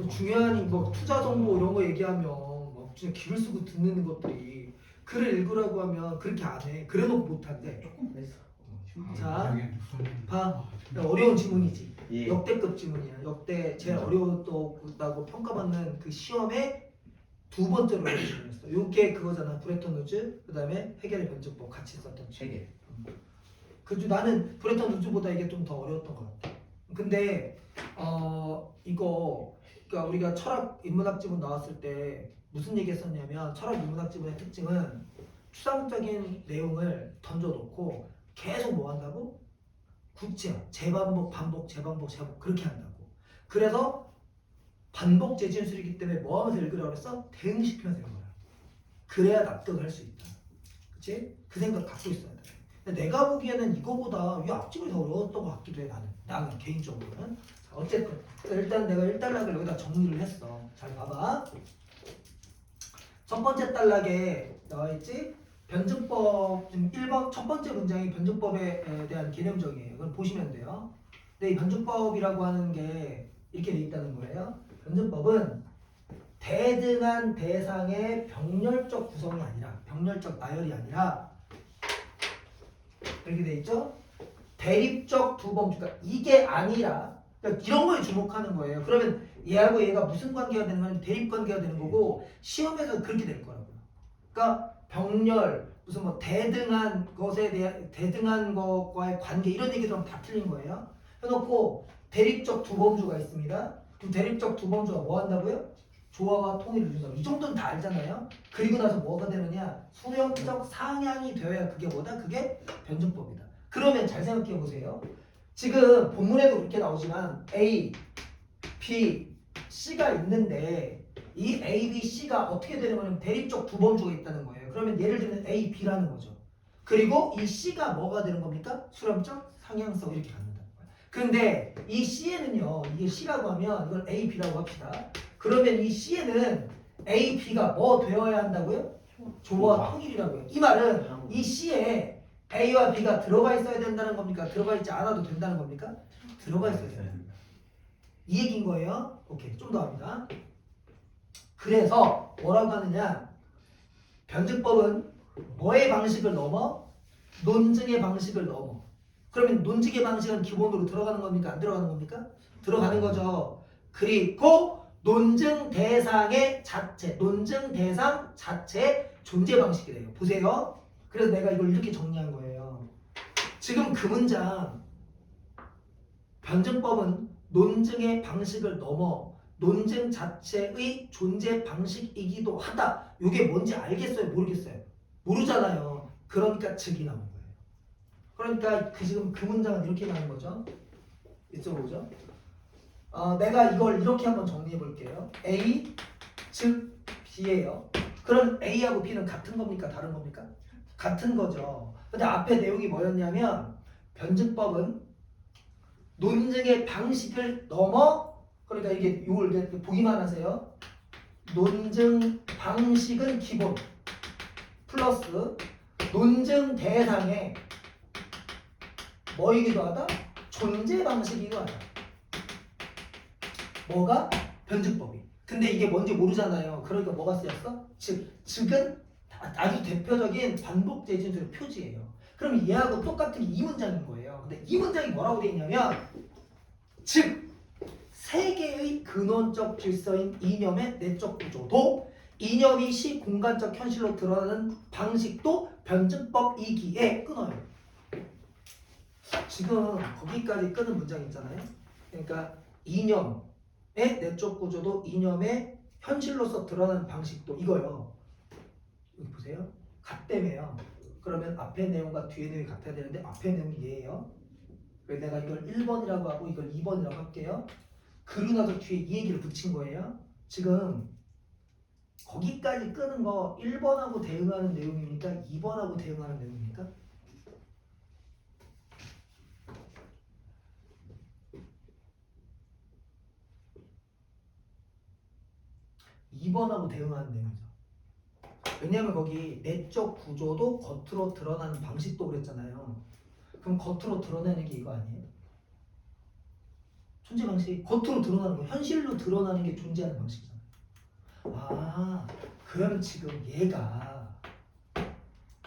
중요한 뭐 투자 정보 이런 거 얘기하면 막 진짜 귀를 쓰고 듣는 것들이 글을 읽으라고 하면 그렇게 안 해. 그래놓고 못 한대. 조금 했어. 자, 봐. 어려운 지문이지. 예. 역대급 지문이야. 역대 제일 어려웠다고 평가받는 그 시험에 두 번째로 어려운 지문이었어. 요게 그거잖아. 브레턴 우즈, 그다음에 해겔의 변증법 같이 썼던 책. 개. 그죠? 나는 브레턴 우즈보다 이게 좀 더 어려웠던 것 같아. 근데 이거 그러니까 우리가 철학 인문학 지문 나왔을 때 무슨 얘기했었냐면 철학 인문학 지문의 특징은 추상적인 내용을 던져놓고 계속 뭐 한다고? 구체화, 재반복, 반복, 재반복, 재반복 그렇게 한다고. 그래서 반복 재진술이기 때문에 뭐 하면서 읽으라고 그랬어? 대응시키면서 읽어라. 그래야 납득을 할 수 있다. 그치? 그 생각 갖고 있어야 돼. 근데 내가 보기에는 이거보다 이 앞집이 더 어려웠던 것 같기도 해. 나는 개인적으로는. 자, 어쨌든 일단 내가 1단락을 여기다 정리를 했어. 잘 봐봐. 첫 번째 단락에 나와있지? 변증법 지금 1번 첫 번째 문장이 변증법에 대한 개념적이에요. 그걸 보시면 돼요. 근데 이 변증법이라고 하는 게 이렇게 돼 있다는 거예요. 변증법은 대등한 대상의 병렬적 구성이 아니라 병렬적 나열이 아니라 이렇게 돼 있죠? 대립적 두 범주. 그러니까 이게 아니라 그러니까 이런 거에 주목하는 거예요. 그러면 얘하고 얘가 무슨 관계가 되는 거냐면 대립 관계가 되는 거고 시험에서 그렇게 될 거라고요. 그러니까 병렬 무슨 뭐 대등한 것에 대한 대등한 것과의 관계 이런 얘기들은 다 틀린 거예요. 해놓고 대립적 두 범주가 있습니다. 그럼 대립적 두 범주가 뭐 한다고요? 조화와 통일을 준다고. 이 정도는 다 알잖아요. 그리고 나서 뭐가 되느냐? 수렴적 상향이 되어야 그게 뭐다? 그게 변증법이다. 그러면 잘 생각해 보세요. 지금 본문에도 그렇게 나오지만 A, B, C가 있는데 이 A, B, C가 어떻게 되는 거냐면 대립적 두 범주가 있다는 거예요. 그러면 예를 들면 A, B라는 거죠. 그리고 이 C가 뭐가 되는 겁니까? 수렴적 상향성 이렇게 갖는다는 거예요. 그런데 이 C에는요. 이게 C라고 하면 이걸 A, B라고 합시다. 그러면 이 C에는 A, B가 뭐 되어야 한다고요? 조화 통일이라고요. 이 말은 이 C에 A와 B가 들어가 있어야 된다는 겁니까? 들어가 있지 않아도 된다는 겁니까? 들어가 있어야 된다. 이 얘기인 거예요. 오케이, 좀 더 합니다. 그래서 뭐라고 하느냐? 변증법은 뭐의 방식을 넘어? 논증의 방식을 넘어. 그러면 논증의 방식은 기본으로 들어가는 겁니까? 안 들어가는 겁니까? 들어가는 거죠. 그리고 논증 대상의 자체, 논증 대상 자체의 존재 방식이래요. 보세요. 그래서 내가 이걸 이렇게 정리한 거예요. 지금 그 문장 변증법은 논증의 방식을 넘어 논증 자체의 존재 방식이기도 하다. 이게 뭔지 알겠어요? 모르겠어요? 모르잖아요. 그러니까 즉이 나온 거예요. 그러니까 지금 그 문장은 이렇게 나온 거죠. 이쪽으로 오죠. 내가 이걸 이렇게 한번 정리해 볼게요. A 즉 B예요. 그럼 A하고 B는 같은 겁니까? 다른 겁니까? 같은 거죠. 근데 앞에 내용이 뭐였냐면 변증법은 논증의 방식을 넘어 그러니까 이게 이걸 이렇게 보기만 하세요. 논증 방식은 기본 플러스 논증 대상의 뭐이기도 하다? 존재 방식이기도 하다. 뭐가? 변증법이. 근데 이게 뭔지 모르잖아요. 그러니까 뭐가 쓰였어? 즉은 아주 대표적인 반복 재진술의 표지예요. 그럼 얘하고 똑같은 게 이 문장인 거예요. 근데 이 문장이 뭐라고 되어 있냐면 즉 세계의 근원적 질서인 이념의 내적 구조도 이념이 시공간적 현실로 드러나는 방식도 변증법이기에 끊어요. 지금 거기까지 끄는 문장 있잖아요. 그러니까 이념의 내적 구조도 이념의 현실로서 드러나는 방식도 이거요. 여기 보세요. 같다며요. 그러면 앞에 내용과 뒤에 내용이 같아야 되는데 앞에 내용이 얘예요. 그래서 내가 이걸 1번이라고 하고 이걸 2번이라고 할게요. 그러고 나서 뒤에 이 얘기를 붙인 거예요. 지금 거기까지 끄는 거 1번하고 대응하는 내용입니까? 2번하고 대응하는 내용입니까? 2번하고 대응하는 내용이죠. 왜냐하면 거기 내적 구조도 겉으로 드러나는 방식도 그랬잖아요. 그럼 겉으로 드러내는 게 이거 아니에요? 존재 방식 겉으로 드러나는 거, 현실로 드러나는 게 존재하는 방식이잖아요. 아, 그럼 지금 얘가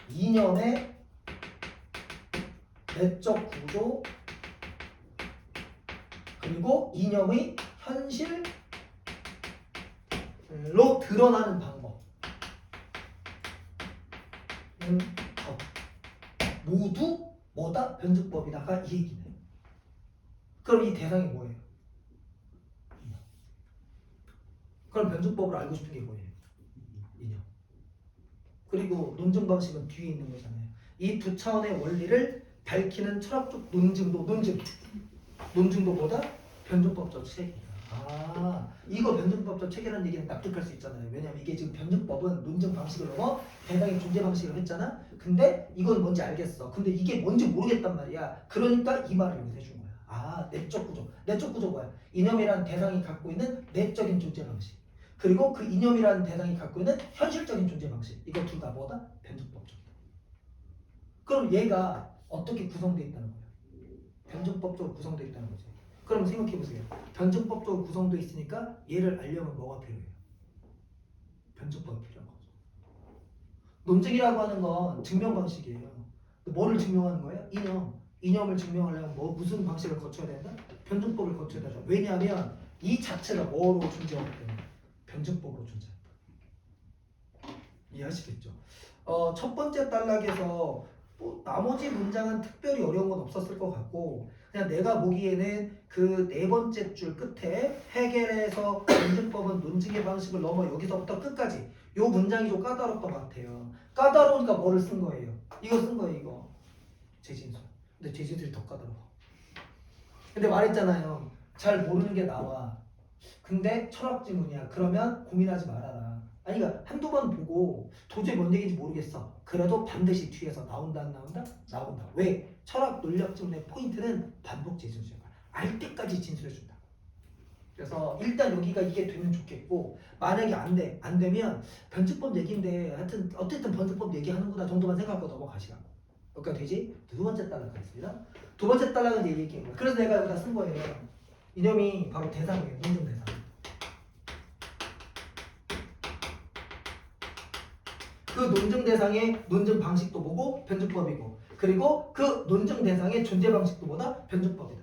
이념의 내적 구조 그리고 이념의 현실로 드러나는 방법 모두 뭐다? 변증법이다가 이 얘기네. 그럼 이 대상이 뭐예요? 그럼 변증법을 알고 싶은 게 뭐예요? 이념. 그리고 논증 방식은 뒤에 있는 거잖아요. 이 두 차원의 원리를 밝히는 철학적 논증도 뭐다? 변증법적 체계다. 아, 이거 변증법적 체계라는 얘기는 납득할 수 있잖아요. 왜냐면 이게 지금 변증법은 논증 방식을 넘어 대상의 존재 방식을 했잖아. 근데 이건 뭔지 알겠어. 근데 이게 뭔지 모르겠단 말이야. 그러니까 이 말을 여기서 해준 거야. 아, 내적 구조. 내적 구조 뭐야? 이념이라는 대상이 갖고 있는 내적인 존재 방식. 그리고 그 이념이라는 대상이 갖고 있는 현실적인 존재 방식. 이거 둘 다 뭐다? 변증법적이다. 그럼 얘가 어떻게 구성되어 있다는 거야? 변증법적으로 구성되어 있다는 거지. 그럼 생각해 보세요. 변증법적으로 구성되어 있으니까 얘를 알려면 뭐가 필요해요? 변증법이 필요한 거죠. 논증이라고 하는 건 증명 방식이에요. 뭐를 증명하는 거예요? 이념을 증명하려면 무슨 방식을 거쳐야 된다? 변증법을 거쳐야 된다. 왜냐하면 이 자체가 뭐로 존재하기 때문에 변증법으로 존재한다. 이해하시겠죠? 첫 번째 단락에서 나머지 문장은 특별히 어려운 건 없었을 것 같고 그냥 내가 보기에는 그 네 번째 줄 끝에 해겔에서 변증법은 논증의 방식을 넘어 여기서부터 끝까지 요 문장이 좀 까다롭던 것 같아요. 까다로우니까 뭐를 쓴 거예요? 이거 쓴 거예요. 이거 재진술. 근데 재진술이 더 까다로워. 근데 말했잖아요. 잘 모르는 게 나와. 근데 철학 지문이야. 그러면 고민하지 말아라. 아니 그러니까 한두 번 보고 도저히 뭔 얘기인지 모르겠어. 그래도 반드시 뒤에서 나온다 안 나온다? 나온다. 왜? 철학 논리학 지문의 포인트는 반복 재진술인 거야. 알 때까지 진술해준다. 그래서 일단 여기가 이게 되면 좋겠고 만약에 안 되면 변증법 얘기인데 하여튼 어쨌든 변증법 얘기하는구나 정도만 생각하고 넘어가시라고. 여기가 되지? 두 번째 단락 가겠습니다. 두 번째 단락은 이제 얘기한 거야. 그래서 내가 여기다 쓴 거예요. 이념이 바로 대상이에요. 논증 대상. 그 논증 대상의 논증 방식도 뭐고? 변증법이고 그리고 그 논증 대상의 존재 방식도 뭐다? 변증법이다.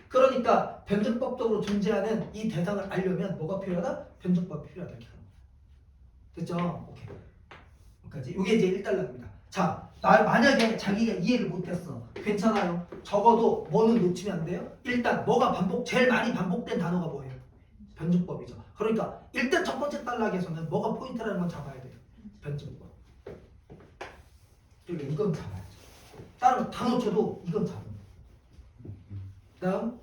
그러니까 변증법적으로 존재하는 이 대상을 알려면 뭐가 필요하다? 변증법이 필요하다. 이렇게 하는 거야. 됐죠? 오케이. 여기까지. 이게 이제 1단락입니다. 자, 만약에 자기가 이해를 못했어. 괜찮아요. 적어도 뭐는 놓치면 안 돼요? 일단 뭐가 제일 많이 반복된 단어가 뭐예요? 변증법이죠. 그러니까 일단 첫 번째 단락에서는 뭐가 포인트라는 건 잡아야 돼요. 변증법. 그러니까 이건 잡아야죠. 다른 다 놓쳐도 이건 잡으면 돼요. 다음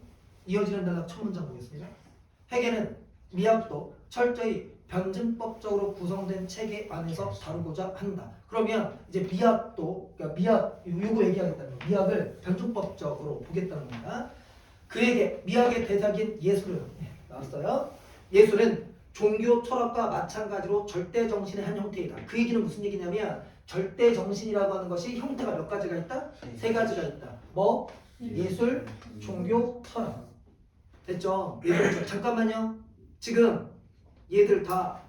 이어지는 단락 첫 문장 보겠습니다. 해겔은 미학도 철저히 변증법적으로 구성된 체계 안에서 다루고자 한다. 그러면 이제 미학도, 그러니까 미학 요거 얘기하겠다는 거예요. 미학을 변증법적으로 보겠다는 겁니다. 그에게 미학의 대상인 예술은 나왔어요. 예술은 종교 철학과 마찬가지로 절대 정신의 한 형태이다. 그 얘기는 무슨 얘기냐면 절대 정신이라고 하는 것이 형태가 몇 가지가 있다? 세 가지가 있다. 뭐? 예술, 종교, 철학. 됐죠? 예술, 잠깐만요. 지금 얘들 다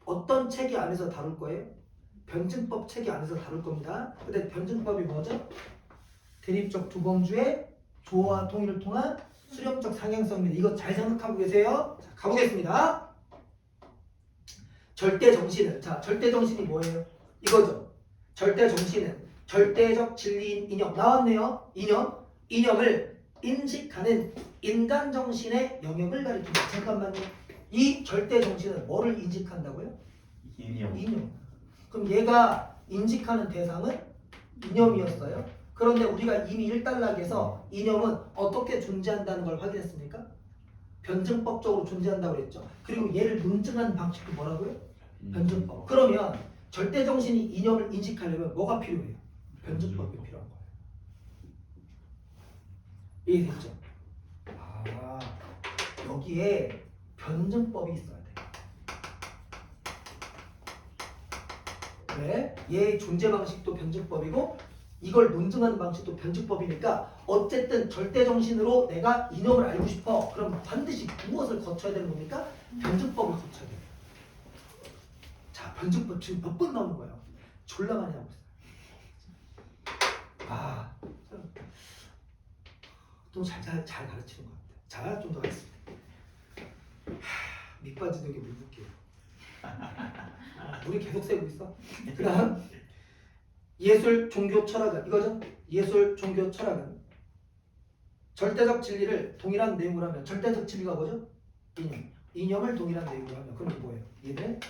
어떤 체계 안에서 다룰 거예요? 변증법 체계 안에서 다룰 겁니다. 근데 변증법이 뭐죠? 대립적 두범주의 조화와 통일을 통한 수렴적 상향성입니다. 이거 잘 생각하고 계세요? 자, 가보겠습니다. 절대 정신은, 자, 절대 정신이 뭐예요? 이거죠. 절대 정신은 절대적 진리인 이념. 나왔네요. 이념을 인식하는 인간 정신의 영역을 가리킵니다. 잠깐만요. 이 절대 정신은 뭐를 인식한다고요? 이념. 그럼 얘가 인식하는 대상은 이념이었어요. 그런데 우리가 이미 1단락에서 이념은 어떻게 존재한다는 걸 확인했습니까? 변증법적으로 존재한다고 그랬죠. 그리고 얘를 논증하는 방식도 뭐라고요? 변증법. 그러면 절대 정신이 이념을 인식하려면 뭐가 필요해요? 변증법이 필요한 거예요. 이해됐죠? 아, 여기에 변증법이 있어야 돼. 왜? 얘의 존재 방식도 변증법이고 이걸 논증하는 방식도 변증법이니까 어쨌든 절대정신으로 내가 이념을 알고 싶어. 그럼 반드시 무엇을 거쳐야 되는 겁니까? 변증법을 거쳐야 돼요. 자, 변증법 지금 몇 번 나오는 거예요. 졸라 많이 하고 있어요. 아, 또 잘 가르치는 것 같아요. 자, 좀 더 하겠습니다. 밑빠지도 이게 물붓기예요. 우리 계속 세고 있어. 그다음 예술, 종교, 철학은 이거죠. 예술, 종교, 철학은 절대적 진리를 동일한 내용으로 하면 절대적 진리가 뭐죠? 이념. 이념을 동일한 내용으로 하면 그럼 뭐예요? 얘들의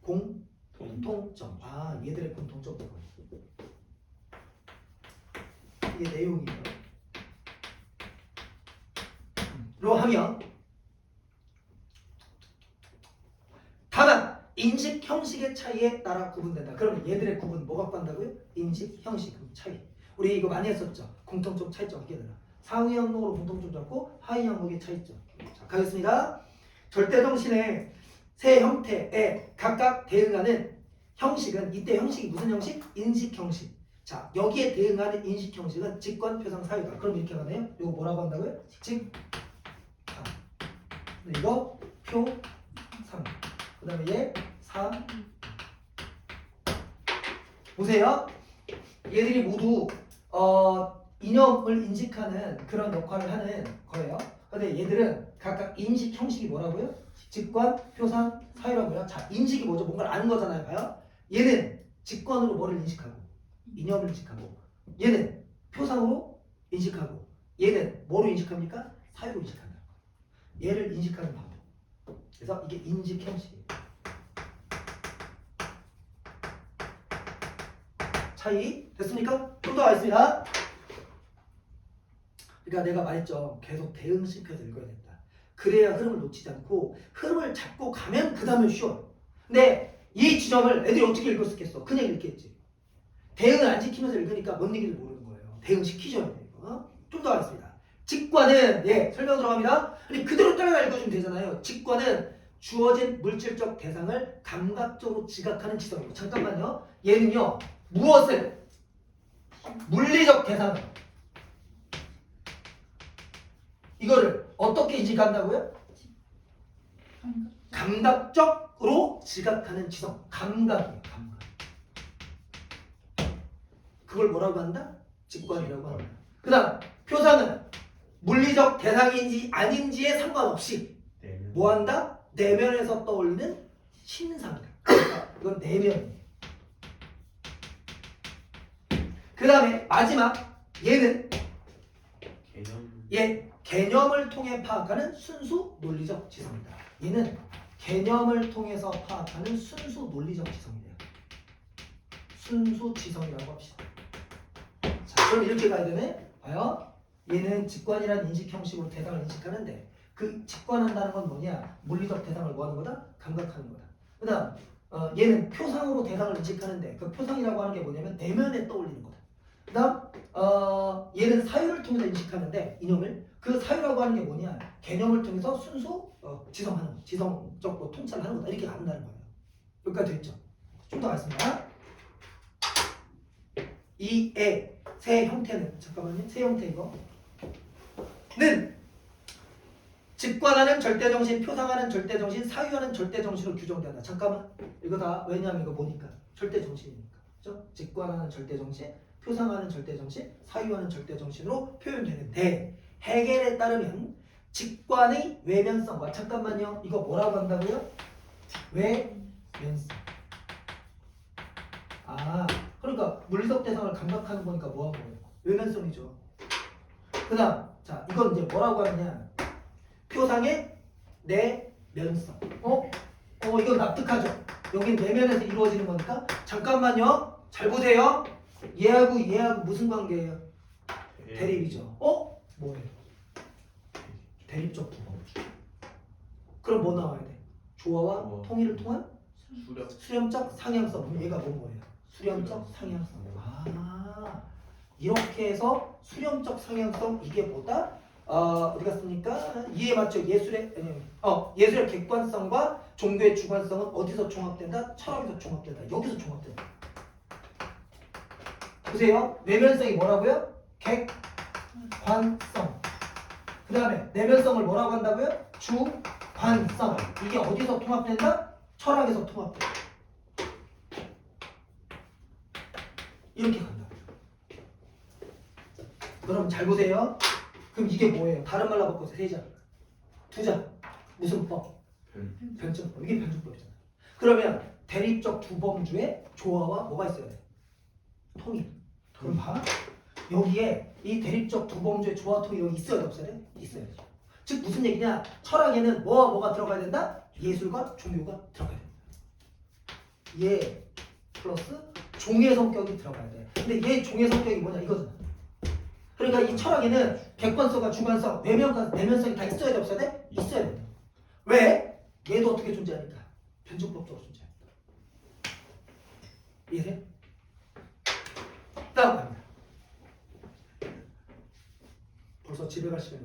공통점. 아, 얘들의 공통점 뭐예요? 이게 내용이에요. 로 하면 다만 인식 형식의 차이에 따라 구분된다. 그러면 얘들의 구분 뭐가 간다고요? 인식 형식 차이. 우리 이거 많이 했었죠. 공통점 차이점 깨달아. 상위 항목으로 공통점 잡고 하위 항목의 차이점. 자, 가겠습니다. 절대정신의 세 형태에 각각 대응하는 형식은 이때 형식이 무슨 형식? 인식 형식. 자, 여기에 대응하는 인식 형식은 직관, 표상, 사유다. 그럼 이렇게 가네요. 이거 뭐라고 한다고요? 직. 이거 표, 상. 그 다음에 얘, 사. 보세요. 얘들이 모두 이념을 인식하는 그런 역할을 하는 거예요. 근데 얘들은 각각 인식 형식이 뭐라고요? 직관, 표상, 사유라고요. 자, 인식이 뭐죠? 뭔가를 아는 거잖아요. 봐요. 얘는 직관으로 뭐를 인식하고 이념을 인식하고 얘는 표상으로 인식하고 얘는 뭐로 인식합니까? 사유로 인식한다. 얘를 인식하는 방법. 그래서 이게 인식 형식이에요. 차이 됐습니까? 좀 더 가겠습니다. 그러니까 내가 말했죠. 계속 대응시켜서 읽어야 된다. 그래야 흐름을 놓치지 않고 흐름을 잡고 가면 그 다음에 쉬워요. 근데 이 지점을 애들이 어떻게 읽었겠어? 그냥 읽겠지. 대응을 안 시키면서 읽으니까 뭔 얘기를 모르는 거예요. 대응시키셔야 돼요. 좀 더 하겠습니다. 직관은 설명 들어갑니다. 아니 그대로 따라가 읽어주면 되잖아요. 직관은 주어진 물질적 대상을 감각적으로 지각하는 지성이고 잠깐만요. 얘는요. 무엇을? 물리적 대상을 이거를 어떻게 지각한다고요? 감각적으로 지각하는 지성. 감각이에요. 감각. 그걸 뭐라고 한다? 직관이라고 한다. 그 다음 표상은 물리적 대상인지 아닌지에 상관없이 뭐 한다? 내면에서 떠올리는 신상이다. 그러니까 이건 내면이에요. 그 다음에 마지막 얘는 개념을 통해 파악하는 순수 논리적 지성이다. 얘는 개념을 통해서 파악하는 순수 논리적 지성이에요. 순수 지성이라고 합시다. 자, 그럼 이렇게 가야 되네. 봐요. 얘는 직관이라는 인식 형식으로 대상을 인식하는데 그 직관한다는 건 뭐냐? 물리적 대상을 뭐 하는 거다? 감각하는 거다. 그 다음 얘는 표상으로 대상을 인식하는데 그 표상이라고 하는 게 뭐냐면 내면에 떠올리는 거다. 그 다음 얘는 사유를 통해서 인식하는데 이념을 그 사유라고 하는 게 뭐냐? 개념을 통해서 순수 지성하는 거. 지성적 뭐 통찰을 하는 거다. 이렇게 간다는 거예요. 여기까지 됐죠? 좀 더 가겠습니다. 이 세 형태는 잠깐만요. 세 형태 이거는 직관하는 절대정신, 표상하는 절대정신, 사유하는 절대정신으로 규정된다. 잠깐만. 이거 다 왜냐하면 이거 뭐니까? 절대정신이니까. 그렇죠? 직관하는 절대정신, 표상하는 절대정신, 사유하는 절대정신으로 표현되는데 해겔에 따르면 직관의 외면성과 잠깐만요. 이거 뭐라고 한다고요? 외면성. 그러니까 물리적 대상을 감각하는 거니까 뭐 하는 거예요? 외면성이죠. 그 다음 자 이건 이제 뭐라고 하느냐? 표상의 내면성. 이건 납득하죠. 여긴 내면에서 이루어지는 거니까 잠깐만요. 잘 보세요. 얘하고 무슨 관계예요? 대립이죠. 뭐예요? 대립적 부분. 그럼 뭐 나와야 돼? 조화와 통일을 통한 수렴적 상향성. 그럼 얘가 뭐예요? 수렴적 상향성. 이렇게 해서 수렴적 상향성 이게 뭐다? 어디 갔습니까? 이해 맞죠? 예술의 객관성과 종교의 주관성은 어디서 종합된다? 철학에서 종합된다. 여기서 종합된다. 보세요. 외면성이 뭐라고요? 객관성. 그 다음에 내면성을 뭐라고 한다고요? 주관성. 이게 어디서 통합된다? 철학에서 통합된다. 이렇게 간다고요. 여러분 잘 보세요. 그럼 이게 뭐예요? 다른 말로 바꿔서 세 자. 두 자. 무슨 법? 변증법. 이게 변증법이잖아요. 그러면 대립적 두 범주의 조화와 뭐가 있어야 돼? 통일. 그럼 봐. 여기에 이 대립적 두 범주의 조화 통일이 여기 있어야 돼? 없어야 돼? 있어야지. 즉 무슨 얘기냐? 철학에는 뭐와 뭐가 들어가야 된다? 예술과 종교가 들어가야 된다. 예 플러스 종의 성격이 들어가야 돼. 근데 얘 종의 성격이 뭐냐? 이거잖아. 그러니까 이 철학에는 객관성과 주관성, 내면성이 다 있어야 돼? 없어야 돼? 있어야 돼. 왜? 얘도 어떻게 존재하니까? 변증법적으로 존재합니다. 이해돼? 다음 갑니다. 벌써 집에 갈 시간이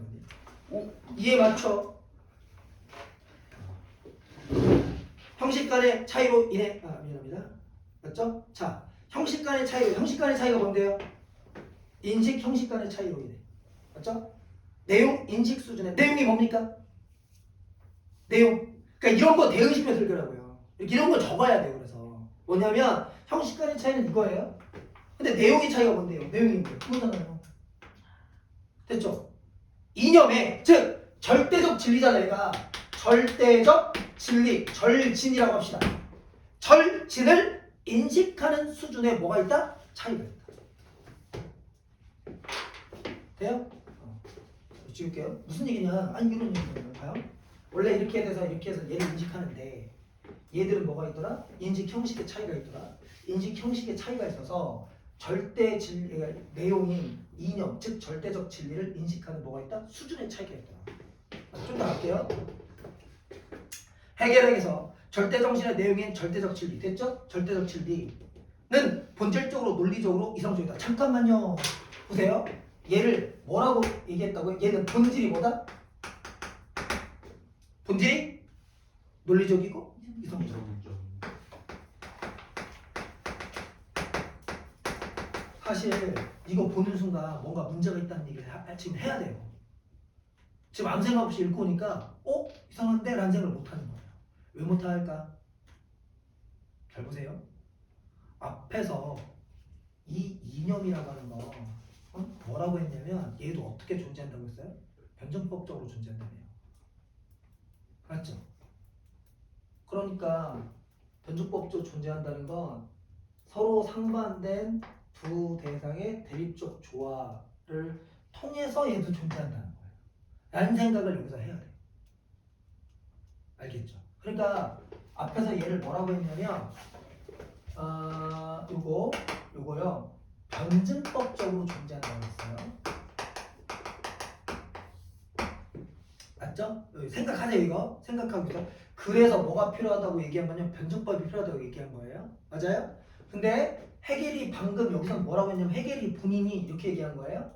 왔니? 이해 맞춰. 형식 간의 차이로 인해 미안합니다. 맞죠? 자, 형식 간의 차이가 뭔데요? 인식 형식 간의 차이로 인해. 맞죠? 내용 인식 수준의 내용이 뭡니까? 내용. 그러니까 이런 거 대응식표 들더라고요. 이런 걸 적어야 돼요. 그래서 뭐냐면 형식 간의 차이는 이거예요. 근데 내용의 차이가 뭔데요? 내용이 뭐예요? 그거잖아요. 됐죠? 이념의 즉 절대적 진리잖아요. 얘가 절대적 진리, 절진이라고 합시다. 절진을 인식하는 수준에 뭐가 있다? 차이가 있다. 돼요? 지울게요. 무슨 얘기냐? 아니 이런 얘기예요. 봐요. 원래 이렇게 돼서 이렇게 해서 얘를 인식하는데 얘들은 뭐가 있더라? 인식 형식의 차이가 있더라. 인식 형식의 차이가 있어서 절대 진리, 내용인 이념, 즉 절대적 진리를 인식하는 뭐가 있다? 수준의 차이가 있더라. 좀 더 갈게요. 해결하기에서 절대정신의 내용인 절대적 진리 됐죠? 절대적 진리는 본질적으로 논리적으로 이성적이다. 잠깐만요. 보세요. 얘를 뭐라고 얘기했다고요? 얘는 본질이 뭐다? 본질이 논리적이고 이성적. 사실 이거 보는 순간 뭔가 문제가 있다는 얘기를 지금 해야 돼요. 지금 아무 생각 없이 읽고 오니까 이상한데? 라는 생각을 못하는 거예요. 왜 못할까? 잘 보세요. 앞에서 이 이념이라고 하는 거 뭐라고 했냐면 얘도 어떻게 존재한다고 했어요? 변증법적으로 존재한다네요. 맞죠? 그러니까 변증법적으로 존재한다는 건 서로 상반된 두 대상의 대립적 조화를 통해서 얘도 존재한다는 거예요. 라는 생각을 여기서 해야 돼요. 알겠죠? 그러니까 앞에서 얘를 뭐라고 했냐면 요거요 변증법적으로 존재한다고 했어요. 맞죠? 생각하세요. 이거 생각하고서 그래서 뭐가 필요하다고 얘기한 거냐면 변증법이 필요하다고 얘기한 거예요. 맞아요? 근데 헤겔이 방금 여기서 뭐라고 했냐면 헤겔이 본인이 이렇게 얘기한 거예요.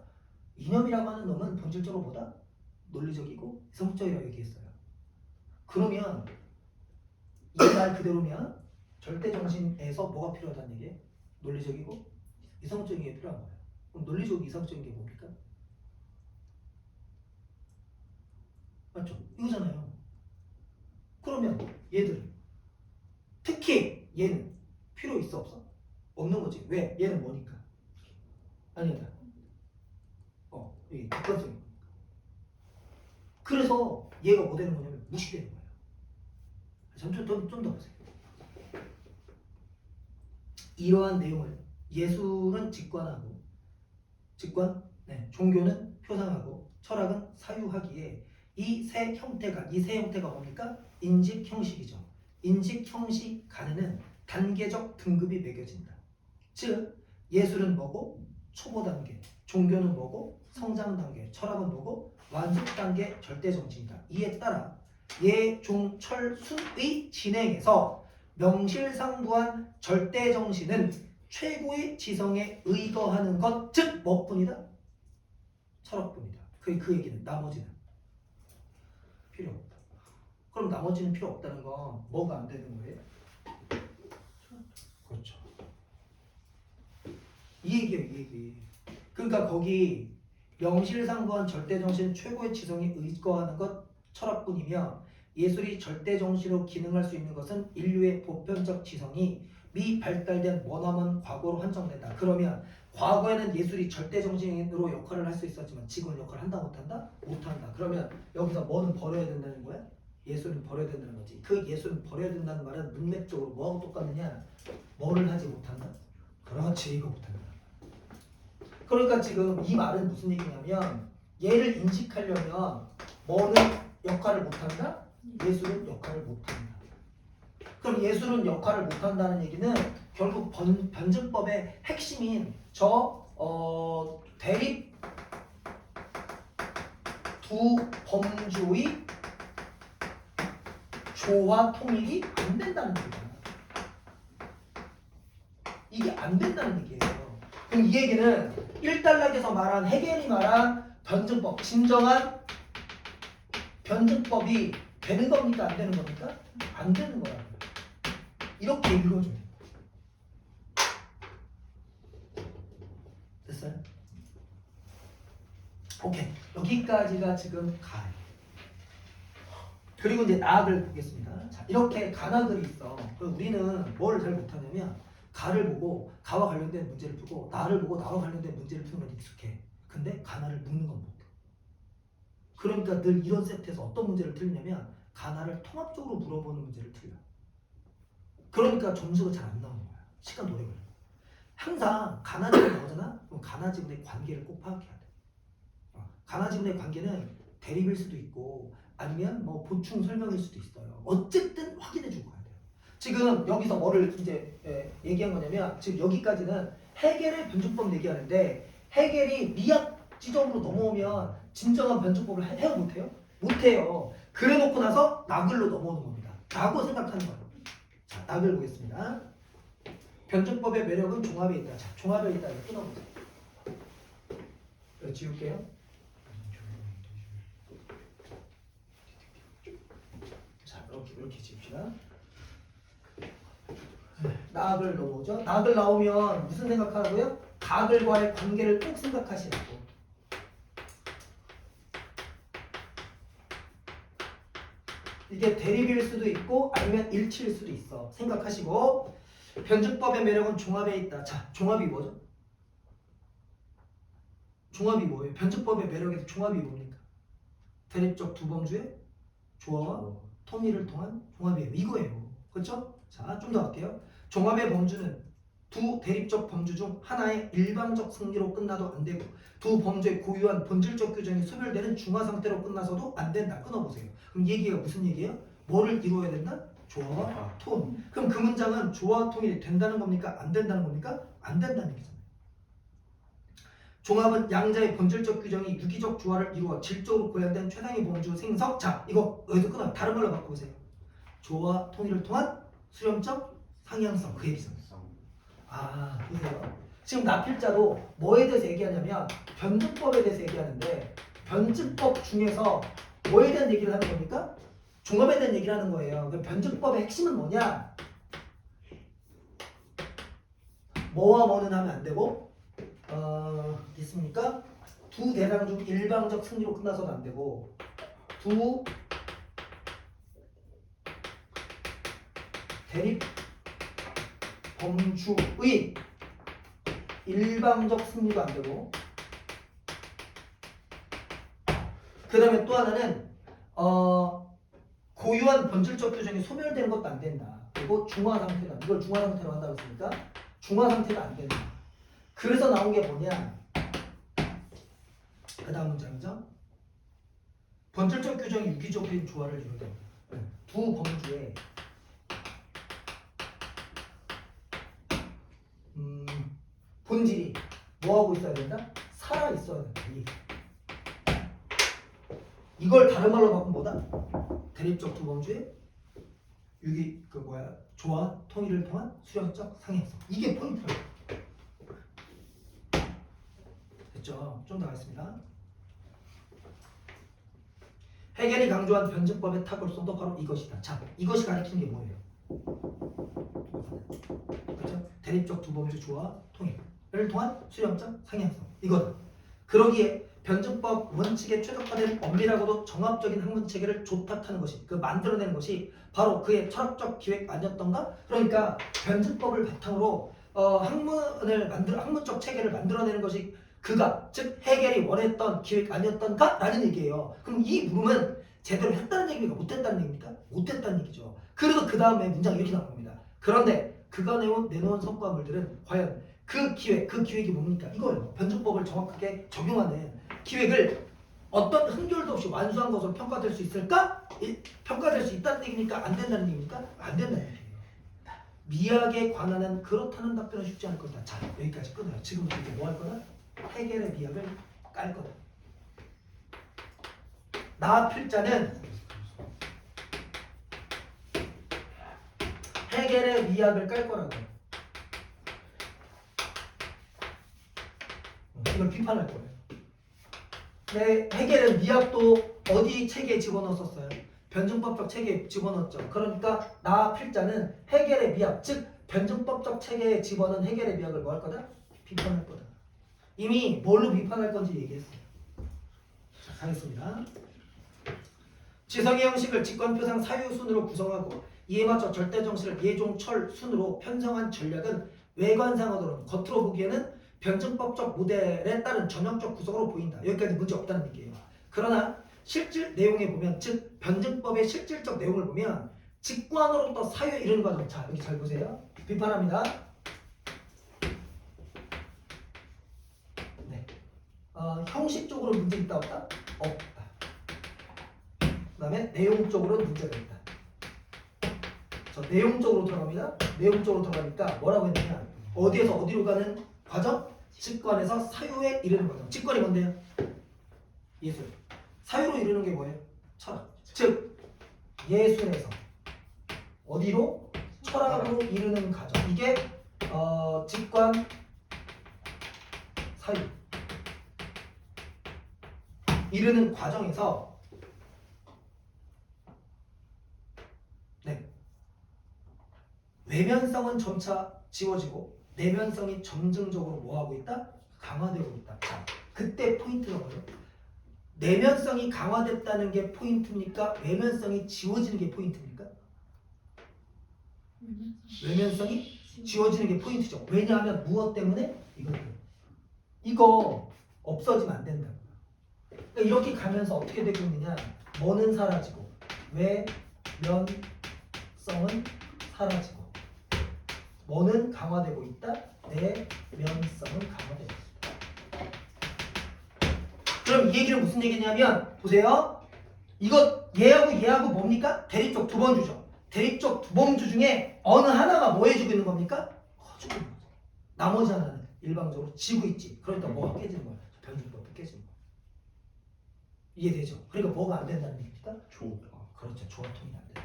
이념이라고 하는 놈은 본질적으로 보다 논리적이고 이성적이라고 얘기했어요. 그러면 이 말 그대로면 절대정신에서 뭐가 필요하다는 얘기예요? 논리적이고 이성적인 게 필요한 거예요. 그럼 논리적이고 이성적인 게 뭡니까? 맞죠? 이거잖아요. 그러면 얘들 특히 얘는 필요 있어 없어? 없는 거지. 왜? 얘는 뭐니까? 아니다. 이게 객관성이. 그래서 얘가 뭐 되는 거냐면 무시되는 거예요. 좀 더 보세요. 이러한 내용을 예술은 직관하고 종교는 표상하고 철학은 사유하기에 이 세 형태가 뭡니까? 인식 형식이죠. 인식 형식 간에는 단계적 등급이 매겨진다. 즉 예술은 뭐고? 초보 단계. 종교는 뭐고? 성장 단계. 철학은 뭐고? 완숙 단계 절대 정신이다. 이에 따라 예, 종, 철, 순의 진행에서 명실상부한 절대 정신은 최고의 지성에 의거하는 것, 즉 뭐뿐이다? 철학뿐이다. 그 얘기는 나머지는 필요 없다. 그럼 나머지는 필요 없다는 건 뭐가 안 되는 거예요? 그렇죠. 이 얘기예요, 이 얘기. 그러니까 거기 명실상부한 절대정신 최고의 지성이 의거하는 것 철학뿐이며 예술이 절대정신으로 기능할 수 있는 것은 인류의 보편적 지성이 미 발달된 머나먼 과거로 한정된다. 그러면 과거에는 예술이 절대정신으로 역할을 할 수 있었지만 지금은 역할을 한다 못한다? 못한다. 그러면 여기서 뭐는 버려야 된다는 거야? 예술은 버려야 된다는 거지. 그 예술은 버려야 된다는 말은 문맥적으로 뭐하고 똑같느냐? 뭐를 하지 못한다? 그렇지, 이거 못한다. 그러니까 지금 이 말은 무슨 얘기냐면 얘를 인식하려면 뭐는 역할을 못한다? 예술은 역할을 못한다. 그럼 예술은 역할을 못한다는 얘기는 결국 변증법의 핵심인 대립 두 범주의 조화 통일이 안 된다는 얘기야. 이게 안 된다는 얘기예요. 그럼 이 얘기는 1단락에서 말한 해겔이 말한 변증법, 진정한 변증법이 되는 겁니까? 안 되는 겁니까? 안 되는 거라고요. 이렇게 읽어줘야 돼요. 됐어요? 오케이. 여기까지가 지금 가예요. 그리고 이제 나학을 보겠습니다. 자, 이렇게 가나들이 있어. 그럼 우리는 뭘 잘 못하냐면 가를 보고 가와 관련된 문제를 풀고 나를 보고 나와 관련된 문제를 푸는 건 익숙해. 근데 가나를 묻는 건 못해. 그러니까 늘 이런 세트에서 어떤 문제를 틀리냐면 가나를 통합적으로 물어보는 문제를 틀려. 그러니까 점수가 잘 안 나오는 거야. 시간 오래 걸려. 항상 가나지분 나오잖아? 그럼 가나지분의 관계를 꼭 파악해야 돼. 가나지분의 관계는 대립일 수도 있고 아니면 뭐 보충 설명일 수도 있어요. 어쨌든 확인해 주고 가야 돼요. 지금 여기서 뭐를 이제 얘기한 거냐면 지금 여기까지는 해겔의 변증법 얘기하는데 해겔이 미학 지점으로 넘어오면 진정한 변증법을 해요 못해요? 못해요. 그래 놓고 나서 나글로 넘어오는 겁니다. 라고 생각하는 거예요. 자, 나글 보겠습니다. 변증법의 매력은 종합에 있다. 자, 종합에 있다. 이거 끊어보세요. 이거 지울게요. 자, 이렇게 지읍시다. 나글 넘어오죠. 나글 나오면 무슨 생각하라고요? 가글과의 관계를 꼭 생각하시라고. 이게 대립일 수도 있고 아니면 일치일 수도 있어. 생각하시고 변증법의 매력은 종합에 있다. 자, 종합이 뭐죠? 종합이 뭐예요? 변증법의 매력에서 종합이 뭡니까? 대립적 두 범주의 조화와 통일을 통한 종합이에요. 이거예요. 그렇죠? 자, 좀 더 할게요. 종합의 범주는 두 대립적 범주 중 하나의 일방적 승리로 끝나도 안 되고 두 범주의 고유한 본질적 규정이 소멸되는 중화 상태로 끝나서도 안 된다. 끊어보세요. 그럼 얘기가 무슨 얘기예요? 뭐를 이루어야 된다? 조화와 통. 그럼 그 문장은 조화와 통일이 된다는 겁니까? 안 된다는 겁니까? 안 된다는 얘기잖아요. 종합은 양자의 본질적 규정이 유기적 조화를 이루어 질적으로 고양된 최상의 범주 생성. 자, 이거 여기서 끊어요. 다른 말로 바꿔보세요. 조화 통일을 통한 수렴적 상향성. 그 얘기잖아요. 아, 보세요. 지금 나필자도 뭐에 대해서 얘기하냐면 변증법에 대해서 얘기하는데 변증법 중에서 뭐에 대한 얘기를 하는 겁니까? 종합에 대한 얘기를 하는 거예요. 그 변증법의 핵심은 뭐냐? 뭐와 뭐는 하면 안 되고 있습니까? 두 대상 중 일방적 승리로 끝나서는 안 되고 두 대립 범주의 일방적 승리도 안 되고 그 다음에 또 하나는 고유한 본질적 규정이 소멸되는 것도 안 된다. 그리고 중화 상태다. 이걸 중화 상태로 한다고 했으니까 중화 상태가 안 된다. 그래서 나온 게 뭐냐? 그 다음 문장이죠. 본질적 규정이 유기적인 조화를 이루게 됩니다. 두 범주에 본질이 뭐하고 있어야 된다? 살아 있어야 된다. 이걸 다른 말로 바꾸면 뭐다? 대립적 두 범주의 조화 통일을 통한 수렴적 상향성. 이게 포인트예요. 됐죠? 좀 더 하겠습니다. 해겔이 강조한 변증법의 탁월성도 바로 이것이다. 자, 이것이 가리키는 게 뭐예요? 그렇죠? 대립적 두 범주 조화 통일. 통한 수렴점 상향성 이거다. 그러기에 변증법 원칙에 최적화된 엄밀하고도 정합적인 학문 체계를 조탁하는 것이 그 만들어내는 것이 바로 그의 철학적 기획 아니었던가? 그러니까 변증법을 바탕으로 학문적 체계를 만들어내는 것이 그가 즉 해겔이 원했던 기획 아니었던가? 라는 얘기예요. 그럼 이 물음은 제대로 했다는 얘기입니까? 못했다는 얘기입니까? 못했다는 얘기죠. 그래서 그 다음에 문장이 이렇게 나옵니다. 그런데 그가 내놓은 성과물들은 과연 그 기획이 뭡니까? 이거예요. 변증법을 정확하게 적용하는 기획을 어떤 흥결도 없이 완수한 것으로 평가될 수 있을까? 평가될 수 있다는 얘기입니까? 안 된다는 얘기입니까? 안 된다는 얘기예요. 미학에 관한은 그렇다는 답변은 쉽지 않을 거다. 자, 여기까지 끊어요. 지금부터 이제 뭐 할 거다? 해겔의 미학을 깔 거다. 나 필자는 해겔의 미학을 깔 거라고. 이걸 비판할 거예요. 네, 해겔은 미학도 어디 체계에 집어넣었어요? 변증법적 체계에 집어넣었죠. 그러니까 나 필자는 해겔의 미학, 즉 변증법적 체계에 집어넣은 해겔의 미학을 뭐 할 거다? 비판할 거다. 이미 뭘로 비판할 건지 얘기했어요. 자, 가겠습니다. 지성의 형식을 직관표상 사유순으로 구성하고 이에 맞춰 절대정식을 예종철 순으로 편성한 전략은 외관상으로는 겉으로 보기에는 변증법적 모델에 따른 전형적 구성으로 보인다. 여기까지 문제 없다는 얘기예요. 그러나 실질 내용에 보면 즉 변증법의 실질적 내용을 보면 직관으로부터 사유에 이르는 과정. 자, 여기 잘 보세요. 비판합니다. 네. 형식적으로 문제 있다 없다? 없다. 그 다음에 내용적으로 문제가 있다. 저 내용적으로 들어갑니다. 내용적으로 들어가니까 뭐라고 했냐면 어디에서 어디로 가는 과정? 직관에서 사유에 이르는 과정. 직관이 뭔데요? 예술. 사유로 이르는 게 뭐예요? 철학. 즉 예술에서 어디로? 철학으로 이르는 과정. 이게 직관 사유 이르는 과정에서 네. 외면성은 점차 지워지고 내면성이 점증적으로 뭐하고 있다? 강화되고 있다. 자, 그때 포인트가 뭐예요? 내면성이 강화됐다는 게 포인트입니까? 외면성이 지워지는 게 포인트입니까? 외면성이 지워지는 게 포인트죠. 왜냐하면 무엇 때문에? 이거 없어지면 안 된다. 그러니까 이렇게 가면서 어떻게 되고 있느냐? 뭐는 사라지고 외면성은 사라지고 뭐는 강화되고 있다? 내면성은 강화되고 있다. 그럼 이 얘기는 무슨 얘기냐면 보세요. 이거 얘하고 뭡니까? 대립적 두 범주죠. 대립적 두 범주 중에 어느 하나가 뭐 해주고 있는 겁니까? 커주고 있는 거죠. 나머지 하나는 일방적으로 지고 있지. 그러니까 뭐가 깨지는 거야? 변증법도 깨지는 거야. 이해되죠? 그러니까 뭐가 안 된다는 얘기입니까? 그렇죠. 조화통일이 안 된다.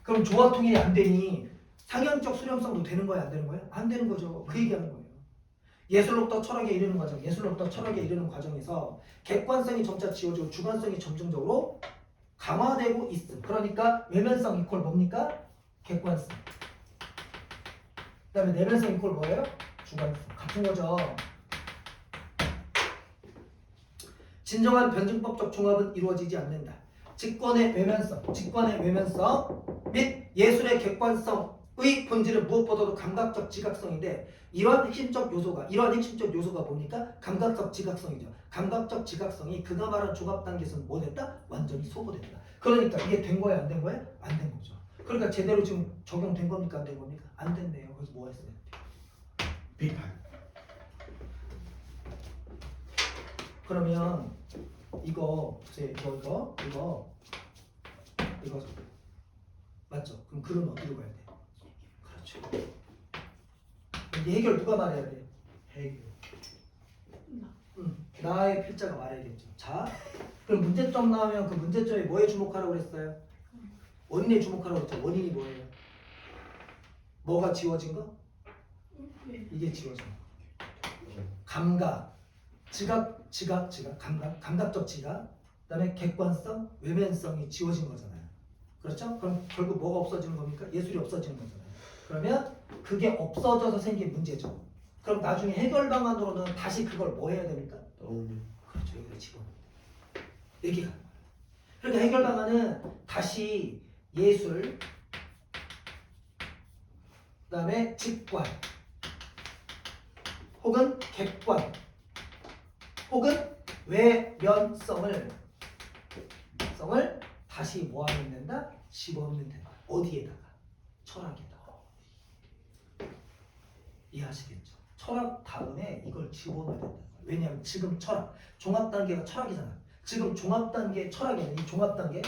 그럼 조화통일이 안 되니 상향적 수렴성도 되는 거야, 안 되는 거야? 안 되는 거죠. 그 얘기하는 거예요. 예술로부터 철학에 이르는 과정, 예술로부터 철학에 이르는 과정에서 객관성이 점차 지워지고 주관성이 점증적으로 강화되고 있음. 그러니까 외면성 이퀄 뭡니까? 객관성. 그 다음에 내면성 이퀄 뭐예요? 주관성. 같은 거죠. 진정한 변증법적 종합은 이루어지지 않는다. 직관의 외면성 및 예술의 객관성의 본질은 무엇보다도 감각적 지각성인데 이러한 핵심적 요소가 뭡니까? 감각적 지각성이죠. 감각적 지각성이 그가 말한 조각 단계에서는 뭐 됐다? 완전히 소거됐다. 그러니까 이게 된 거야, 안 된 거야? 안 된 거죠. 그러니까 제대로 지금 적용된 겁니까? 안 된 겁니까? 안 됐네요. 그래서 뭐 했어요? 비판. 그러면 이거 보세요. 이거 맞죠? 그럼 글은 어디로 가야 돼? 그렇죠. 이제 해결 누가 말해야 돼? 해결. 나의 필자가 말해야겠죠. 자, 그럼 문제점 나오면 그 문제점에 뭐에 주목하라고 그랬어요? 원인에 주목하라고 그랬죠. 원인이 뭐예요? 뭐가 지워진 거? 이게 지워진 거. 감각, 지각, 감각적 지각, 그다음에 객관성, 외면성이 지워진 거잖아요. 그렇죠? 그럼 결국 뭐가 없어지는 겁니까? 예술이 없어지는 거잖아요. 그러면 그게 없어져서 생긴 문제죠. 그럼 나중에 해결 방안으로는 다시 그걸 뭐 해야 됩니까? 그렇죠. 여기다 집어넣어야 돼요. 이렇게 가는 거예요. 그러니까 해결 방안은 다시 예술, 그 다음에 직관, 혹은 객관, 혹은 외면성을 다시 뭐 하면 된다? 집어넣으면 된다. 어디에다가? 철학에다가. 이해하시겠죠? 철학 다음에 이걸 집어넣어야 된다. 왜냐하면 지금 철학, 종합 단계가 철학이잖아. 지금 종합 단계 철학에는 이 종합 단계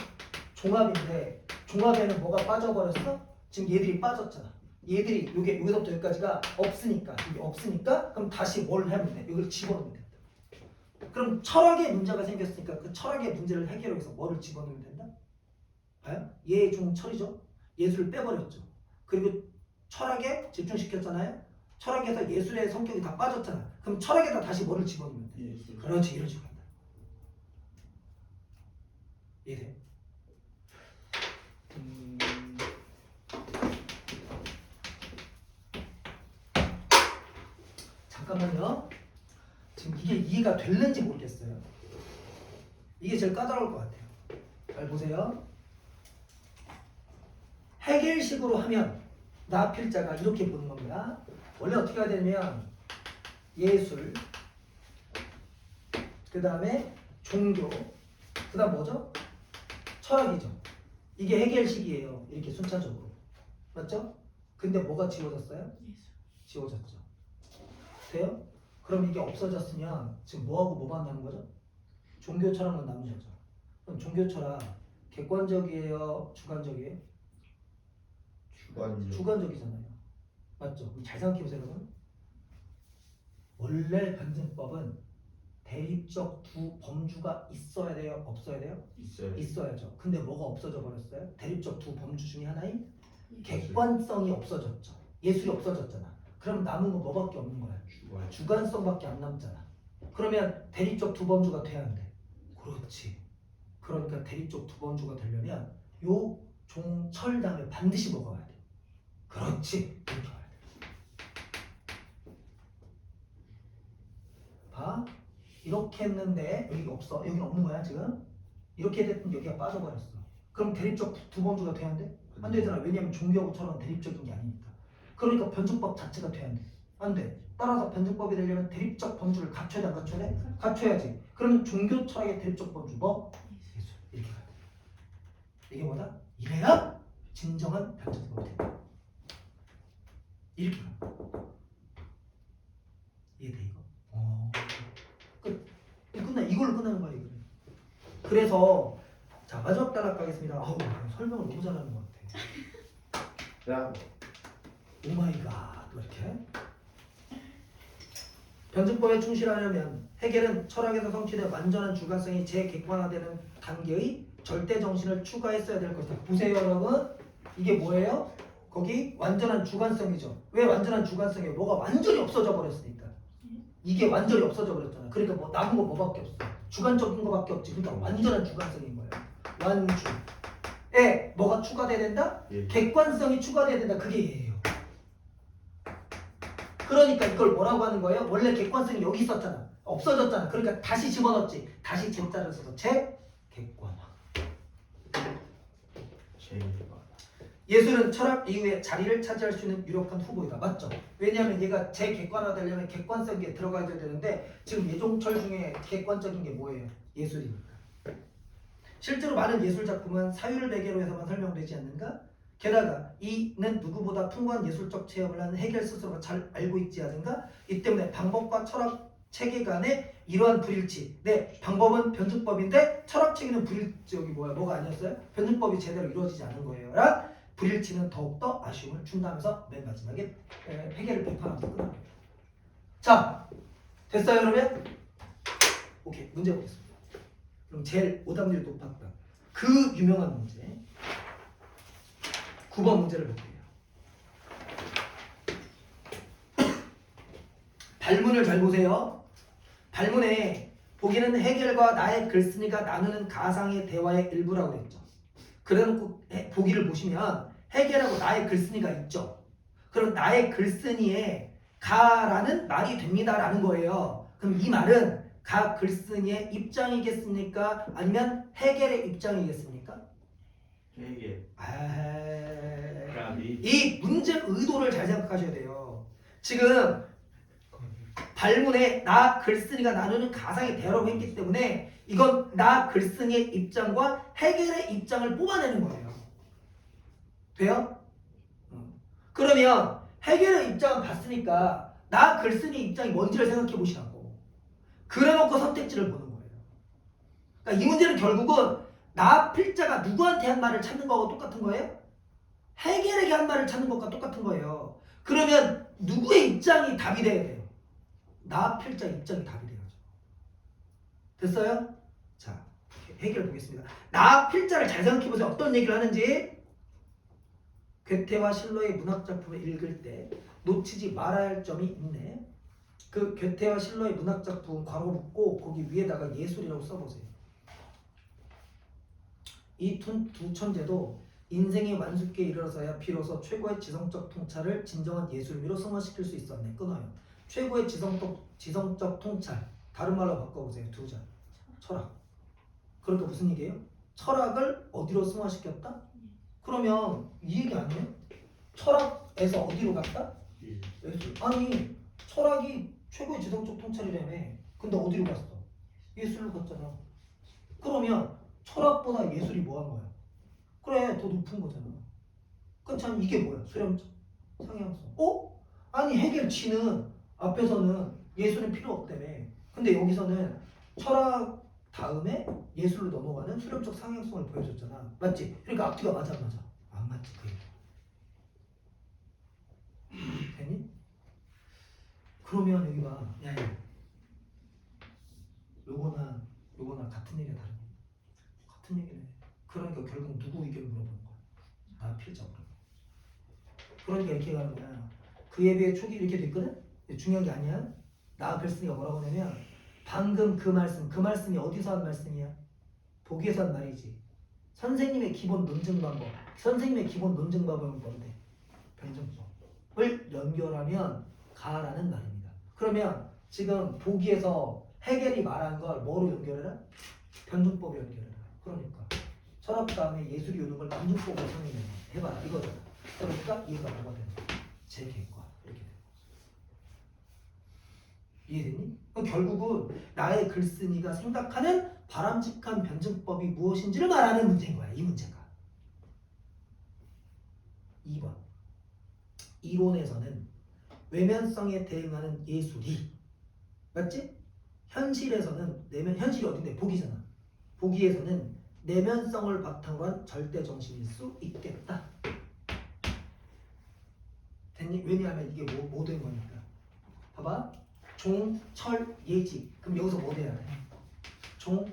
종합인데 종합에는 뭐가 빠져버렸어? 지금 얘들이 빠졌잖아. 얘들이 요게 여기서부터 여기까지가 없으니까 이게 없으니까 그럼 다시 뭘 하면 돼? 이걸 집어넣으면 된다. 그럼 철학의 문제가 생겼으니까 그 철학의 문제를 해결하기 위해서 뭐를 집어넣으면 된다? 봐요? 예종철이죠. 예술을 빼버렸죠. 그리고 철학에 집중시켰잖아요. 철학에서 예술의 성격이 다 빠졌잖아. 그럼 철학에다 다시 뭐를 집어넣으면 돼? 예술. 그렇지, 이런 식으로 한다. 이해돼요? 잠깐만요. 지금 이게 이해가 될는지 모르겠어요. 이게 제일 까다로울 것 같아요. 잘 보세요. 해결식으로 하면 나필자가 이렇게 보는 겁니다. 원래 어떻게 해야 되냐면 예술, 그 다음에 종교, 그 다음 뭐죠? 철학이죠. 이게 해결식이에요. 이렇게 순차적으로. 맞죠? 근데 뭐가 지워졌어요? 지워졌죠. 돼요? 그럼 이게 없어졌으면 지금 뭐하고 뭐만 남은 거죠? 종교 철학만 남은 거죠. 그럼 종교 철학 객관적이에요? 주관적이에요? 주관적이잖아요. 맞죠? 그럼 잘 생각해보세요, 여러분. 원래 변증법은 대립적 두 범주가 있어야 돼요? 없어야 돼요? 있어요. 있어야죠. 근데 뭐가 없어져 버렸어요? 대립적 두 범주 중에 하나인 객관성이 없어졌죠. 예술이 없어졌잖아. 그럼 남은 거 뭐밖에 없는 거야? 주관성밖에 안 남잖아. 그러면 대립적 두 범주가 돼야 한대. 그렇지. 그러니까 대립적 두 범주가 되려면 요 종철 다음에 반드시 뭐가 와야 돼? 그렇지. 이렇게 와야 돼. 봐. 이렇게 했는데 여기 없어. 여기는 없는 거야 지금. 이렇게 됐든 여기가 빠져버렸어. 그럼 대립적 두 범주가 돼야 안 돼? 안 되잖아. 왜냐면 종교하고 철학은 대립적인 게 아니니까. 그러니까 변증법 자체가 돼야 안 돼. 안 돼. 따라서 변증법이 되려면 대립적 범주를 갖춰야 돼, 안 갖춰야 돼? 갖춰야지. 그러면 종교 철학의 대립적 범주 뭐? 예술. 이렇게 가야 돼. 이게 뭐다? 이래야 진정한 변증법이 된다. 이렇게 가. 이해돼 이거? 끝나. 이걸로 끝나는 거야 이거. 그래서 자 마지막 단락 가겠습니다. 아우 설명을 너무 잘하는 것 같아. 야, 오마이갓 이렇게. 변증법에 충실하려면 해겔은 철학에서 성취된 완전한 주관성이 재객관화되는 단계의 절대 정신을 추가했어야 될 것이다. 보세요 여러분. 이게 뭐예요? 거기 완전한 주관성이죠. 왜 완전한 주관성이에요? 뭐가 완전히 없어져 버렸으니까. 이게 완전히 없어져 버렸잖아. 그러니까 뭐 남은 거 뭐밖에 없어. 주관적인 거밖에 없지. 그러니까 완전한 주관성인 거예요. 완주에 뭐가 추가돼야 된다? 예. 객관성이 추가돼야 된다. 그게 얘예요. 그러니까 이걸 뭐라고 하는 거예요? 원래 객관성이 여기 있었잖아. 없어졌잖아. 그러니까 다시 집어넣었지. 다시 제자를 써서 재객관화. 예술은 철학 이후에 자리를 차지할 수 있는 유력한 후보이다. 맞죠? 왜냐하면 얘가 재객관화 되려면 객관성이 들어가야 되는데 지금 예종철 중에 객관적인 게 뭐예요? 예술이니까. 실제로 많은 예술 작품은 사유를 배경으로 해서만 설명되지 않는가? 게다가 이는 누구보다 풍부한 예술적 체험을 하는 해겔 스스로가 잘 알고 있지 않은가? 이 때문에 방법과 철학 체계 간의 이러한 불일치. 네, 방법은 변증법인데 철학 체계는 불일치적이 뭐가 아니었어요? 변증법이 제대로 이루어지지 않은 거예요. 라 불일치는 더욱더 아쉬움을 준다면서 맨 마지막에 해겔을 비판하면서 끝납니다. 자, 됐어요 그러면? 오케이, 문제 보겠습니다. 그럼 제일 오답률이 높았던 그 유명한 문제 9번 문제를 볼게요. 발문을 잘 보세요. 발문에 보기는 해겔과 나의 글쓴이가 나누는 가상의 대화의 일부라고 그랬죠. 그래놓고 보기를 보시면 해겔하고 나의 글쓴이가 있죠. 그럼 나의 글쓴이에 가라는 말이 됩니다라는 거예요. 그럼 이 말은 가 글쓴이의 입장이겠습니까? 아니면 해겔의 입장이겠습니까? 해겔. 이 문제 의도를 잘 생각하셔야 돼요. 지금 발문에 나 글쓴이가 나누는 가상의 대화라고 했기 때문에 이건 나 글쓴이의 입장과 해겔의 입장을 뽑아내는 거예요. 돼요? 그러면 해겔의 입장은 봤으니까 나 글쓴이 입장이 뭔지를 생각해 보시라고. 그래놓고 선택지를 보는 거예요. 그러니까 이 문제는 결국은 나 필자가 누구한테 한 말을 찾는 거하고 똑같은 거예요? 해겔에게 한 말을 찾는 것과 똑같은 거예요. 그러면 누구의 입장이 답이 돼야 돼요? 나 필자 입장이 답이 돼야죠. 됐어요? 자, 해결 보겠습니다. 나 필자를 잘 생각해 보세요. 어떤 얘기를 하는지. 괴테와 실로의 문학 작품을 읽을 때 놓치지 말아야 할 점이 있네. 그 괴테와 실로의 문학 작품 괄호 묶고 거기 위에다가 예술이라고 써보세요. 이 두 천재도 인생의 완숙기에 이르러서야 비로소 최고의 지성적 통찰을 진정한 예술미로 승화시킬 수 있었네. 끊어요. 최고의 지성적 통찰. 다른 말로 바꿔보세요. 두 자. 철학. 그러니까 무슨 얘기예요? 철학을 어디로 승화시켰다? 그러면 이 얘기 아니에요? 철학에서 어디로 갔다? 예술. 아니 철학이 최고의 지성적 통찰이라며. 근데 어디로 갔어? 예술로 갔잖아. 그러면 철학보다 예술이 뭐한 거야? 그래 더 높은 거잖아. 그참 이게 뭐야? 수렴적 상향성. 아니 해겔 지는 앞에서는 예술은 필요 없다며. 근데 여기서는 철학 다음에 예술로 넘어가는 수렴적 상향성을 보여줬잖아. 맞지? 그러니까 앞뒤가 맞아 안 맞아? 안 맞지 그 얘기. 되니? 그러면 여기 봐. 야, 요거나 같은 얘기야 다른 얘기? 같은 얘기네. 그러니까 결국 누구 의견 물어보는 거야? 나 필자 물어봐. 그러니까 이렇게 가는 거야. 그에 비해 촉이 이렇게 됐거든? 중요한 게 아니야. 나 글쓴이가 뭐라고 하냐면 방금 그 말씀이 어디서 한 말씀이야? 보기에서 한 말이지. 선생님의 기본 논증 방법. 선생님의 기본 논증 방법은 뭔데? 변증법을 연결하면 가라는 말입니다. 그러면 지금 보기에서 해겔이 말한 걸 뭐로 연결해라? 변증법에 연결해라. 그러니까 철학 다음에 예술이 오는 걸 변증법으로 해봐라 이거잖아. 그러니까 얘가 뭐가 되는 거야? 재계과 이렇게 되는 거죠. 이해됐니? 결국은 나의 글쓴이가 생각하는 바람직한 변증법이 무엇인지를 말하는 문제인 거야. 이 문제가. 2번. 이론에서는 외면성에 대응하는 예술이 맞지? 현실에서는 현실이 어딘데? 보기잖아. 보기에서는 내면성을 바탕으로 한 절대정신일 수 있겠다. 됐니? 왜냐하면 이게 뭐 된 거니까. 봐봐. 종, 철, 예지. 그럼 여기서 뭐 돼야 돼? 종,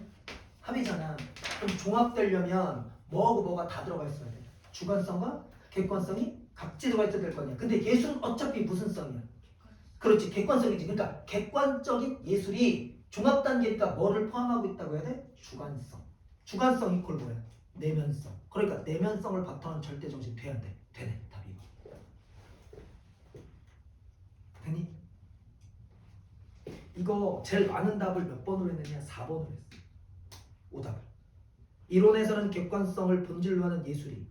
합이잖아. 그럼 종합되려면 뭐하고 뭐가 다 들어가 있어야 돼. 주관성과 객관성이 각지 들어가 있어야 될 거 아니야. 근데 예술은 어차피 무슨 성이야? 그렇지. 객관성이지. 그러니까 객관적인 예술이 종합 단계니까 뭐를 포함하고 있다고 해야 돼? 주관성. 주관성 이퀄 뭐야? 내면성. 그러니까 내면성을 바탕한 절대정신 돼야 돼. 되네. 답이. 되니? 이거 제일 많은 답을 몇 번으로 했느냐? 4번으로 했어. 오답을. 이론에서는 객관성을 본질로 하는 예술이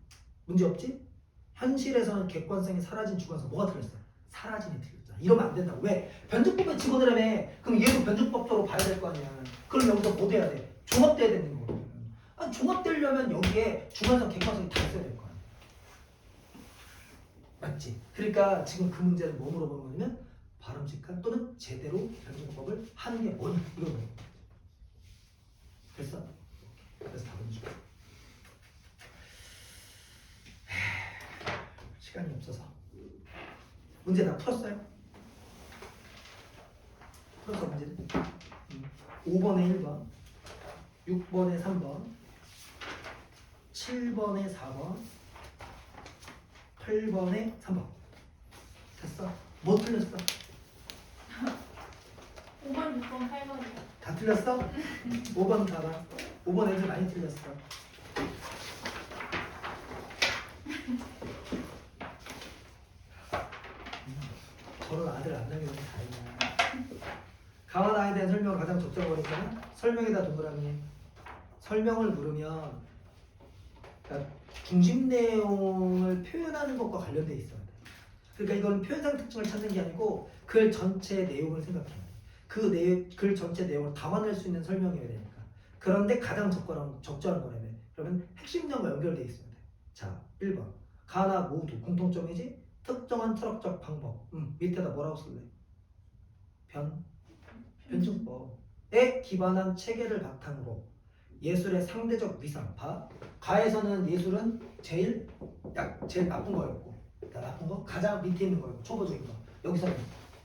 문제없지? 현실에서는 객관성이 사라진 주관성. 뭐가 틀렸어? 사라짐이 틀렸잖아. 이러면 안 된다고. 왜? 변증법에 집어넣으라며. 그럼 얘도 변증법적으로 봐야 될 거 아니야. 그럼 여기서 뭐 돼야 돼? 종합돼야 되는 거거든. 아니, 종합되려면 여기에 주관성, 객관성이 다 있어야 될 거 아니야. 맞지? 그러니까 지금 그 문제는 뭐 물어보는 거냐면 바람직한 또는 제대로 변증법을 하는 게 뭐냐 이런 거예요. 됐어? 그래서 답은 줘. 시간이 없어서 문제 다 풀었어요? 풀었어 문제는? 5번에 1번 6번에 3번 7번에 4번 8번에 3번 됐어? 뭐 틀렸어? 5번, 6번, 8번이요. 다 틀렸어? 5번 봐봐. 5번 애들 많이 틀렸어. 강한 아에 대한 설명을 가장 적절한 거니까 설명에다 동그라미. 설명을 물으면 그러니까 중심 내용을 표현하는 것과 관련돼 있어야 돼. 그러니까 이건 표현상 특징을 찾는 게 아니고 글 전체 내용을 생각해야 돼. 글 전체 내용을 담아낼 수 있는 설명이어야 되니까. 그런데 가장 적절한 거라며. 그러면 핵심점과 연결돼 있어야 돼. 자, 1번. 가나 모두 공통점이지? 특정한 철학적 방법. 밑에다 뭐라고 쓸래? 변증법에 기반한 체계를 바탕으로 예술의 상대적 위상. 봐. 가에서는 예술은 제일 나쁜 거였고, 그러니까 나쁜 거 가장 밑에 있는 거였고, 초보적인 거. 여기서는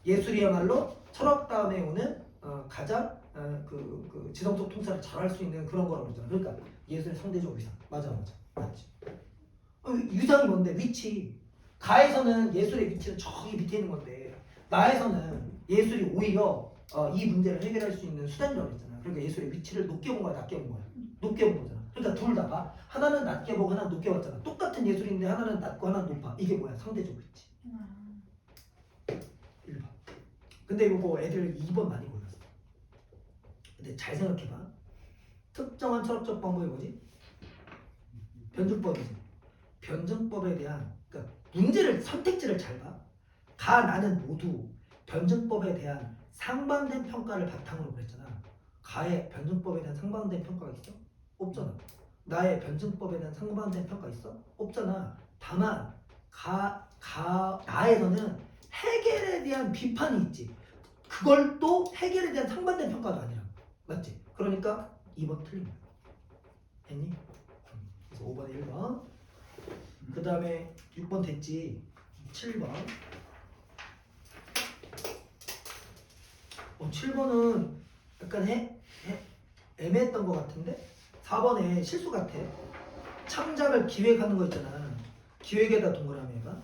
예술이야말로 철학 다음에 오는 가장 그 지성적 통찰을 잘할 수 있는 그런 거라고 그러잖아. 그러니까 예술의 상대적 위상. 맞지. 위상이 뭔데? 위치. 가에서는 예술의 위치는 저기 밑에 있는 건데, 나에서는 예술이 오히려 이 문제를 해결할 수 있는 수단이라고 했잖아. 그러니까 예술의 위치를 높게 본 거야, 낮게 본 거야? 높게 본 거잖아. 그러니까 둘 다 봐. 하나는 낮게 보고 하나는 높게 봤잖아. 똑같은 예술인데 하나는 낮고 하나는 높아. 이게 뭐야? 상대적 위치. 1번. 근데 이거 애들 2번 많이 골랐어. 근데 잘 생각해봐. 특정한 철학적 방법이 뭐지? 변증법이지. 변증법에 대한 그러니까 문제를 선택지를 잘 봐. 가 나는 모두 변증법에 대한 상반된 평가를 바탕으로 그랬잖아. 가의 변증법에 대한 상반된 평가가 있어? 없잖아. 나의 변증법에 대한 상반된 평가 있어? 없잖아. 다만 나에서는 해결에 대한 비판이 있지. 그걸 또 해결에 대한 상반된 평가도 아니야. 맞지? 그러니까 2번 틀린 거야. 했니? 그래서 5번에 1번. 그 다음에 6번 됐지. 7번. 7번은 약간 애매했던 것 같은데 4번에 실수 같아. 창작을 기획하는 거 있잖아. 기획에다 동그라미 해봐.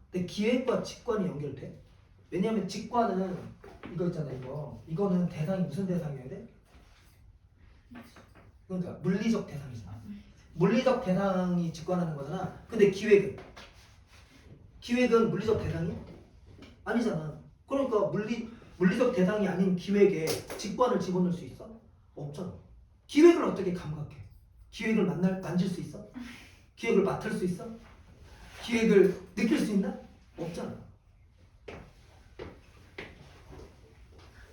근데 기획과 직관이 연결돼. 왜냐하면 직관은 이거 있잖아. 이거는 대상이 무슨 대상이어야 돼? 그러니까 물리적 대상이잖아. 물리적 대상이 직관하는 거잖아. 근데 기획은 물리적 대상이 아니잖아. 그러니까 물리적 대상이 아닌 기획에 직관을 집어넣을 수 있어? 없잖아. 기획을 어떻게 감각해? 기획을 만질 수 있어? 기획을 맡을 수 있어? 기획을 느낄 수 있나? 없잖아.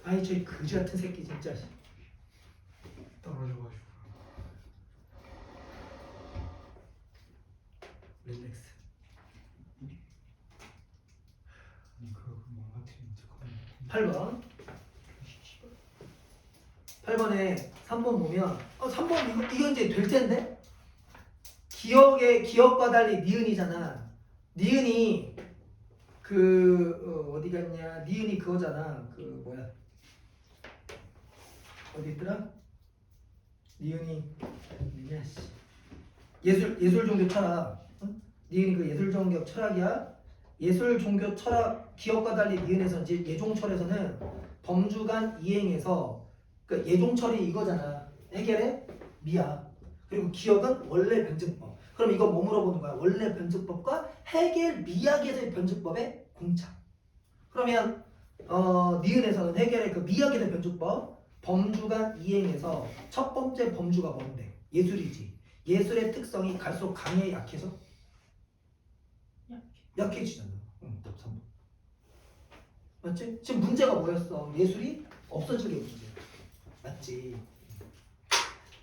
아이 저희 그지 같은 새끼 진짜. 떨어져가지고 릴렉스. 아니 그거 망가뜨리면 어떡하냐. 8번에 3번 보면 3번 이거 이제 될 텐데 기억과 달리 니은이잖아. 니은이 어디 갔냐? 니은이 그거잖아. 뭐야? 어디 있더라? 니은이 뭐냐 씨. 예술 종교 철학. 응? 니은이 그 예술 종교 철학이야. 예술 종교 철학 기억과 달리 니은에서 이제 예종철에서는 범주간 이행에서 그 예종철이 이거잖아. 해결의 미야. 그리고 기억은 원래 변증법. 그럼 이거 뭐 물어보는 거야? 원래 변증법과 해결 미학에서의 변증법의 공차. 그러면 니은에서는 해결의 그 미학에서의 변증법 범주간 이행에서 첫 번째 범주가 뭔데? 예술이지. 예술의 특성이 갈수록 강해 약해서 약해지잖아. 답 3번. 맞지? 지금 문제가 뭐였어? 예술이 없어진 게 문제야. 맞지?